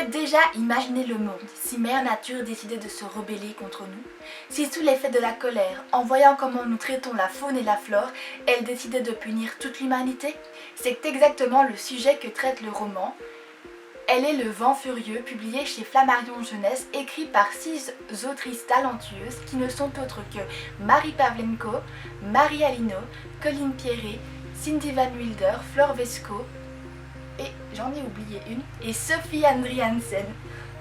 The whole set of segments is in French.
pouvez déjà imaginer le monde si Mère Nature décidait de se rebeller contre nous? Si sous l'effet de la colère, en voyant comment nous traitons la faune et la flore, elle décidait de punir toute l'humanité? C'est exactement le sujet que traite le roman. Elle est Le Vent Furieux, publié chez Flammarion Jeunesse, écrit par 6 autrices talentueuses qui ne sont autres que Marie Pavlenko, Marie Alino, Colline Pierret, Cindy Van Wilder, Flore Vesco, et j'en ai oublié une, et Sophie Andriansen.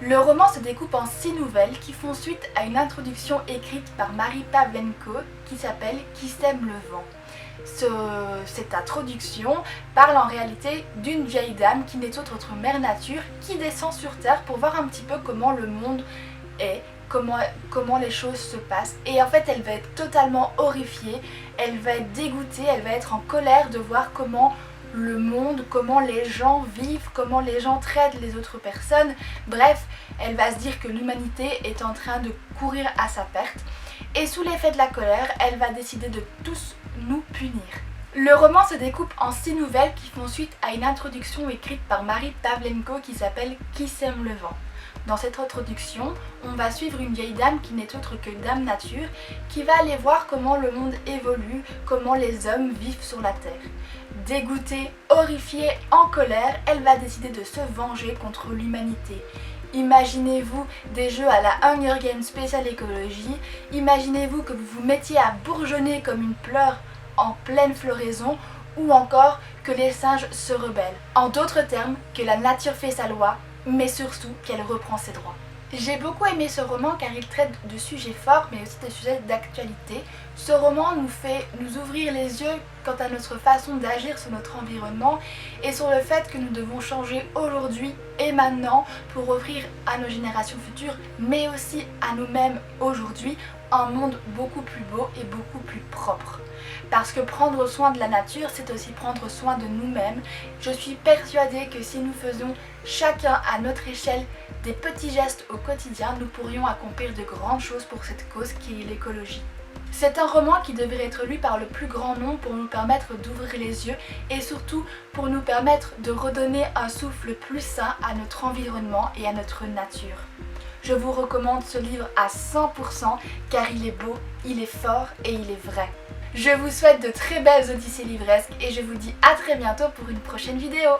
Le roman se découpe en 6 nouvelles qui font suite à une introduction écrite par Marie Pavlenko qui s'appelle Qui sème le vent. Cette introduction parle en réalité d'une vieille dame qui n'est autre que Mère Nature qui descend sur Terre pour voir un petit peu comment le monde est, comment les choses se passent. Et en fait elle va être totalement horrifiée, elle va être dégoûtée, elle va être en colère de voir comment le monde, comment les gens vivent, comment les gens traitent les autres personnes. Bref, elle va se dire que l'humanité est en train de courir à sa perte. Et sous l'effet de la colère, elle va décider de tous nous punir. Le roman se découpe en 6 nouvelles qui font suite à une introduction écrite par Marie Pavlenko qui s'appelle Qui sème le vent. Dans cette introduction, on va suivre une vieille dame qui n'est autre que Dame Nature, qui va aller voir comment le monde évolue, comment les hommes vivent sur la Terre. Dégoûtée, horrifiée, en colère, elle va décider de se venger contre l'humanité. Imaginez-vous des jeux à la Hunger Games spéciale écologie, imaginez-vous que vous vous mettiez à bourgeonner comme une pleure en pleine floraison, ou encore que les singes se rebellent. En d'autres termes, que la nature fait sa loi, mais surtout qu'elle reprend ses droits. J'ai beaucoup aimé ce roman car il traite de sujets forts mais aussi de sujets d'actualité. Ce roman nous fait nous ouvrir les yeux quant à notre façon d'agir sur notre environnement et sur le fait que nous devons changer aujourd'hui et maintenant pour offrir à nos générations futures mais aussi à nous-mêmes aujourd'hui un monde beaucoup plus beau et beaucoup plus propre. Parce que prendre soin de la nature, c'est aussi prendre soin de nous-mêmes. Je suis persuadée que si nous faisons chacun à notre échelle des petits gestes au quotidien, nous pourrions accomplir de grandes choses pour cette cause qui est l'écologie. C'est un roman qui devrait être lu par le plus grand nombre pour nous permettre d'ouvrir les yeux et surtout pour nous permettre de redonner un souffle plus sain à notre environnement et à notre nature. Je vous recommande ce livre à 100% car il est beau, il est fort et il est vrai. Je vous souhaite de très belles odyssées livresques et je vous dis à très bientôt pour une prochaine vidéo.